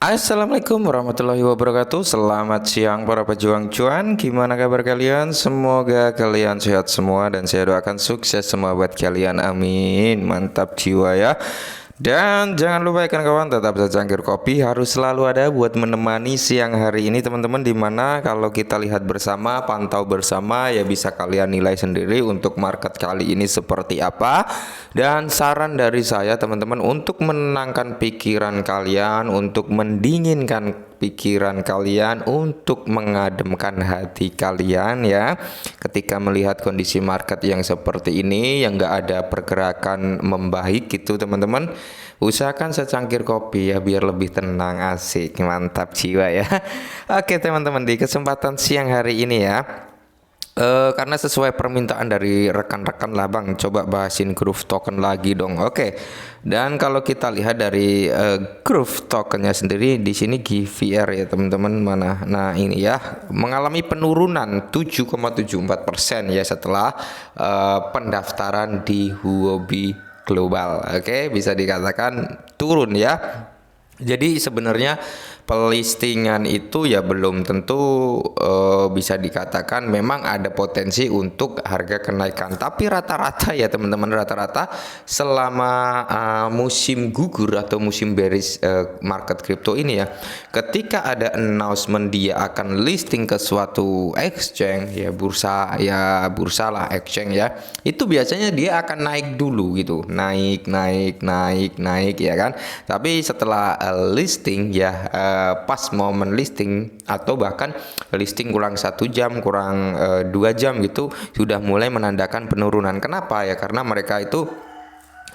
Assalamualaikum warahmatullahi wabarakatuh. Selamat siang para pejuang cuan. Gimana kabar kalian? Semoga kalian sehat semua dan saya doakan sukses semua buat kalian. Amin. Mantap jiwa ya. Dan jangan lupa ya kawan, tetap secangkir kopi harus selalu ada buat menemani siang hari ini teman-teman, dimana kalau kita lihat bersama, pantau bersama ya bisa kalian nilai sendiri untuk market kali ini seperti apa. Dan saran dari saya teman-teman untuk menenangkan pikiran kalian, untuk mendinginkan pikiran kalian, untuk mengademkan hati kalian ya, ketika melihat kondisi market yang seperti ini, yang nggak ada pergerakan membaik gitu teman-teman, usahakan secangkir kopi ya biar lebih tenang. Asik, mantap jiwa ya. Oke teman-teman, di kesempatan siang hari ini ya, karena sesuai permintaan dari rekan-rekan lah Bang, coba bahasin Groove Token lagi dong. Oke. Dan kalau kita lihat dari Groove Tokennya sendiri di sini GVR ya teman-teman, mana? Nah, ini ya mengalami penurunan 7,74% ya setelah pendaftaran di Huobi Global. Oke, bisa dikatakan turun ya. Jadi sebenarnya pelistingan itu ya belum tentu bisa dikatakan memang ada potensi untuk harga kenaikan. Tapi rata-rata ya teman-teman, rata-rata selama musim gugur atau musim bearish market crypto ini ya, ketika ada announcement dia akan listing ke suatu exchange ya, bursa ya, bursa lah, exchange ya, itu biasanya dia akan naik dulu gitu, naik ya kan. Tapi setelah listing ya, pas momen listing atau bahkan listing kurang 1 jam, kurang 2 jam gitu, sudah mulai menandakan penurunan. Kenapa ya? Karena mereka itu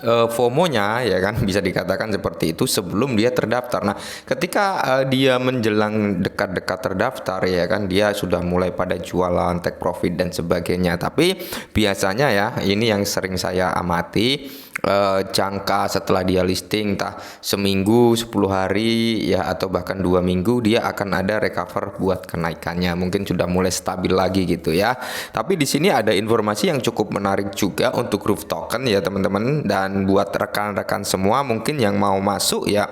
FOMO-nya ya kan, bisa dikatakan seperti itu sebelum dia terdaftar. Nah, ketika dia menjelang dekat-dekat terdaftar ya kan, dia sudah mulai pada jualan, take profit dan sebagainya. Tapi biasanya ya, ini yang sering saya amati, jangka setelah dia listing entah seminggu, 10 hari ya, atau bahkan 2 minggu, dia akan ada recover buat kenaikannya, mungkin sudah mulai stabil lagi gitu ya. Tapi di sini ada informasi yang cukup menarik juga untuk Groove Token ya teman-teman, dan buat rekan-rekan semua mungkin yang mau masuk ya,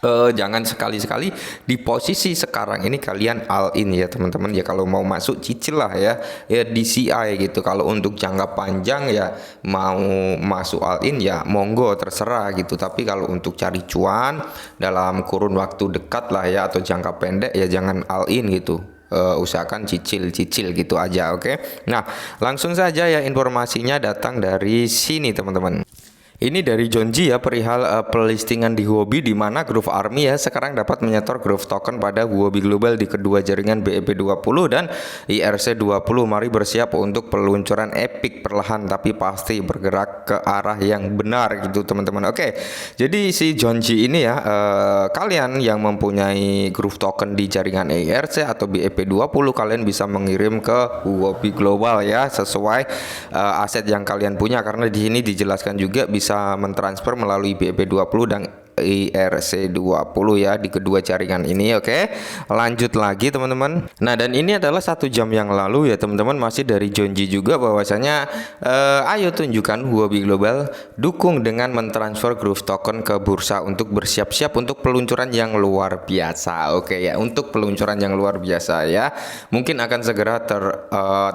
jangan sekali-sekali di posisi sekarang ini kalian all in ya teman-teman ya. Kalau mau masuk cicil lah ya, ya DCI gitu. Kalau untuk jangka panjang ya mau masuk all in ya monggo, terserah gitu. Tapi kalau untuk cari cuan dalam kurun waktu dekat lah ya, atau jangka pendek ya jangan all in gitu. Usahakan cicil-cicil gitu aja. Oke. Nah, langsung saja ya, informasinya datang dari sini teman-teman. Ini dari Jonji ya, perihal pelistingan di Huobi, di mana Groove Army ya sekarang dapat menyetor Groove Token pada Huobi Global di kedua jaringan BEP20 dan IRC20. Mari bersiap untuk peluncuran epic, perlahan tapi pasti bergerak ke arah yang benar gitu teman-teman. Oke. Jadi si Jonji ini ya, kalian yang mempunyai Groove Token di jaringan IRC atau BEP20, kalian bisa mengirim ke Huobi Global ya, sesuai aset yang kalian punya, karena di sini dijelaskan juga bisa mentransfer melalui BEP20 dan IRC20 ya di kedua jaringan ini. Oke, lanjut lagi teman-teman. Nah, dan ini adalah 1 jam yang lalu ya teman-teman, masih dari Jonji juga, bahwasanya ayo tunjukkan Huobi Global dukung dengan mentransfer Groove Token ke bursa untuk bersiap-siap untuk peluncuran yang luar biasa. Oke ya, untuk peluncuran yang luar biasa ya, mungkin akan segera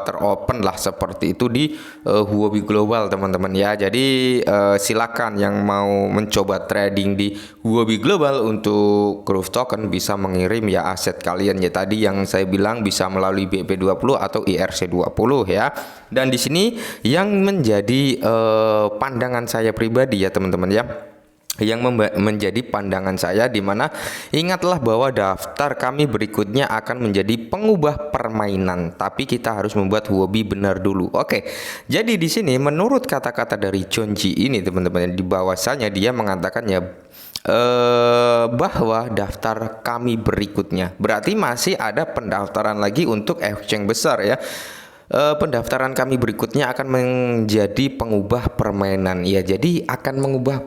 teropen lah seperti itu di Huobi Global teman-teman ya. Jadi silakan yang mau mencoba trading di Huobi Global untuk Groove Token bisa mengirim ya aset kalian ya, tadi yang saya bilang bisa melalui BEP20 atau IRC20 ya. Dan di sini yang menjadi pandangan saya pribadi ya teman-teman ya, yang menjadi pandangan saya, dimana ingatlah bahwa daftar kami berikutnya akan menjadi pengubah permainan, tapi kita harus membuat Huobi benar dulu. Oke, jadi di sini menurut kata-kata dari Jonji ini teman-teman, di bawahnya dia mengatakan ya, bahwa daftar kami berikutnya berarti masih ada pendaftaran lagi untuk exchange besar ya. Pendaftaran kami berikutnya akan menjadi pengubah permainan ya, jadi akan mengubah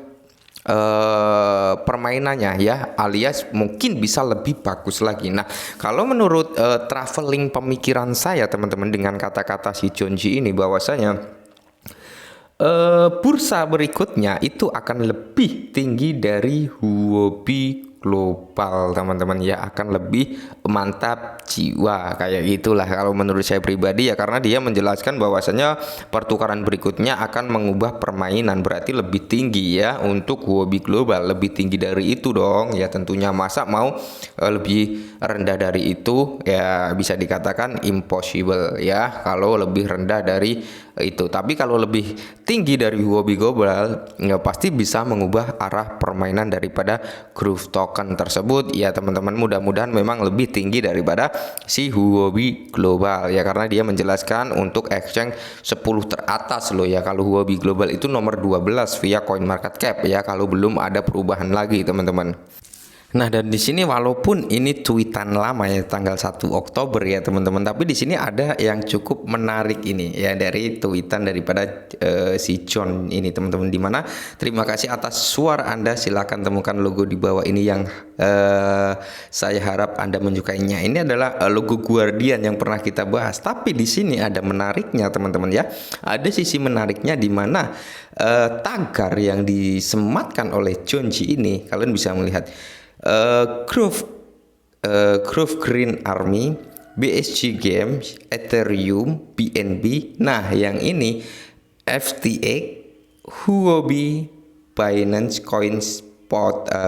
permainannya ya, alias mungkin bisa lebih bagus lagi. Nah, kalau menurut traveling pemikiran saya teman-teman, dengan kata-kata si Jonji ini, bahwasanya bursa berikutnya itu akan lebih tinggi dari Huobi global teman-teman ya, akan lebih mantap jiwa kayak gitulah kalau menurut saya pribadi ya, karena dia menjelaskan bahwasanya pertukaran berikutnya akan mengubah permainan, berarti lebih tinggi ya untuk Huobi global, lebih tinggi dari itu dong ya tentunya. Masa mau lebih rendah dari itu, ya bisa dikatakan impossible ya kalau lebih rendah dari itu. Tapi kalau lebih tinggi dari Huobi global ya pasti bisa mengubah arah permainan daripada Groove Token tersebut ya teman-teman. Mudah-mudahan memang lebih tinggi daripada si Huobi global ya, karena dia menjelaskan untuk exchange 10 teratas loh ya. Kalau Huobi global itu nomor 12 via coin market cap ya, kalau belum ada perubahan lagi teman-teman. Nah, dan di sini walaupun ini tweetan lama ya, tanggal 1 Oktober ya teman-teman, tapi di sini ada yang cukup menarik ini ya, dari tweetan daripada si John ini teman-teman, dimana terima kasih atas suara Anda, silahkan temukan logo di bawah ini yang saya harap Anda menyukainya. Ini adalah logo Guardian yang pernah kita bahas, tapi di sini ada menariknya teman-teman ya. Ada sisi menariknya di mana tagar yang disematkan oleh John G ini, kalian bisa melihat Groove Green Army, BSG Games, Ethereum, BNB. Nah, yang ini FTX, Huobi, Binance,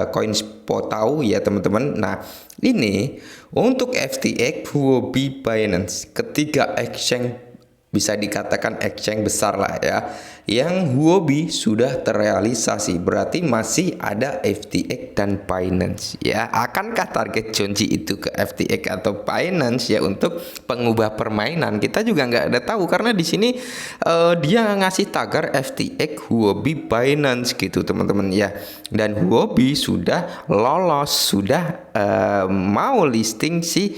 CoinSpotau ya teman-teman. Nah, ini untuk FTX, Huobi, Binance, ketiga exchange bisa dikatakan exchange besar lah ya, yang Huobi sudah terrealisasi, berarti masih ada FTX dan Binance ya. Akankah target John G itu ke FTX atau Binance ya untuk pengubah permainan? Kita juga nggak ada tahu, karena di sini dia ngasih tagar FTX, Huobi, Binance gitu teman-teman ya. Dan Huobi sudah lolos, sudah mau listing si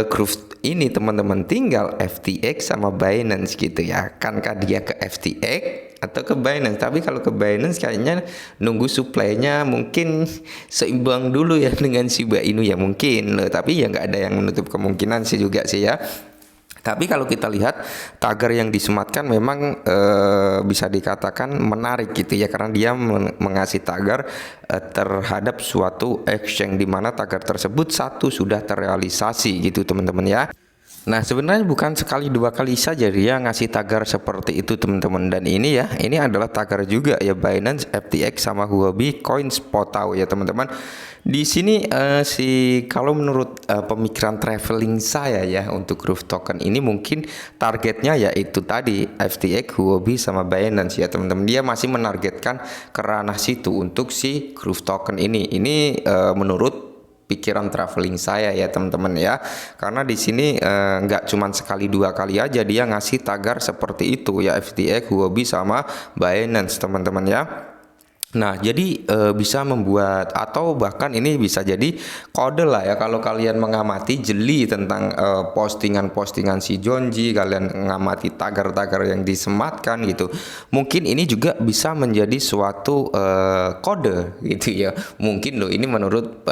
Groove ini teman-teman, tinggal FTX sama Binance gitu ya. Akankah dia ke FTX atau ke Binance? Tapi kalau ke Binance kayaknya nunggu supply-nya mungkin seimbang dulu ya dengan Shiba Inu ya mungkin loh. Tapi ya nggak ada yang menutup kemungkinan sih juga sih ya. Tapi kalau kita lihat tagar yang disematkan memang bisa dikatakan menarik gitu ya, karena dia mengasih tagar terhadap suatu exchange di mana tagar tersebut satu sudah terrealisasi gitu teman-teman ya. Nah, sebenarnya bukan sekali dua kali saja dia ngasih tagar seperti itu teman-teman, dan ini ya, ini adalah tagar juga ya Binance, FTX sama Huobi, CoinSpotau ya teman-teman. Di sini kalau menurut pemikiran traveling saya ya untuk Groove Token ini mungkin targetnya yaitu tadi FTX, Huobi sama Binance ya teman-teman. Dia masih menargetkan ke ranah situ untuk si Groove Token ini. Ini menurut pikiran traveling saya ya teman-teman ya, karena di sini nggak cuman sekali dua kali aja dia ngasih tagar seperti itu ya, FTX, Huobi sama Binance teman-teman ya. Nah, jadi bisa membuat atau bahkan ini bisa jadi kode lah ya, kalau kalian mengamati jeli tentang postingan-postingan si John G, kalian mengamati tagar-tagar yang disematkan gitu. Mungkin ini juga bisa menjadi suatu kode gitu ya. Mungkin loh, ini menurut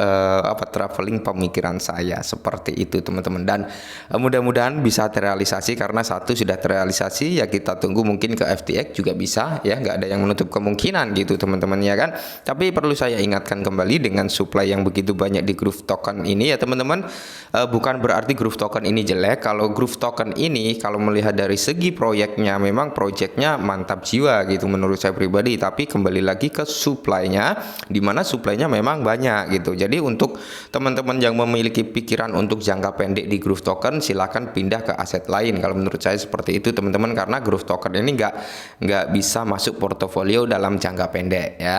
traveling pemikiran saya seperti itu teman-teman, dan mudah-mudahan bisa terrealisasi, karena satu sudah terrealisasi ya, kita tunggu mungkin ke FTX juga bisa ya, nggak ada yang menutup kemungkinan gitu teman-teman ya kan. Tapi perlu saya ingatkan kembali, dengan supply yang begitu banyak di Groove Token ini ya teman-teman, bukan berarti Groove Token ini jelek. Kalau Groove Token ini kalau melihat dari segi proyeknya, memang proyeknya mantap jiwa gitu menurut saya pribadi, tapi kembali lagi ke supply-nya, dimana supply-nya memang banyak gitu. Jadi untuk teman-teman yang memiliki pikiran untuk jangka pendek di Groove Token, silahkan pindah ke aset lain. Kalau menurut saya seperti itu teman-teman, karena Groove Token ini nggak bisa masuk portofolio dalam jangka pendek ya.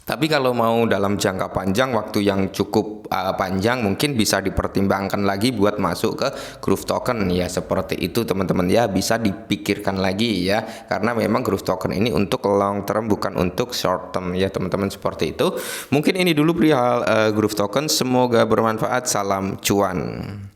Tapi kalau mau dalam jangka panjang, waktu yang cukup panjang, mungkin bisa dipertimbangkan lagi buat masuk ke Groove Token ya, seperti itu teman-teman ya, bisa dipikirkan lagi ya, karena memang Groove Token ini untuk long term bukan untuk short term ya teman-teman, seperti itu. Mungkin ini dulu perihal Groove Token, semoga bermanfaat, salam cuan.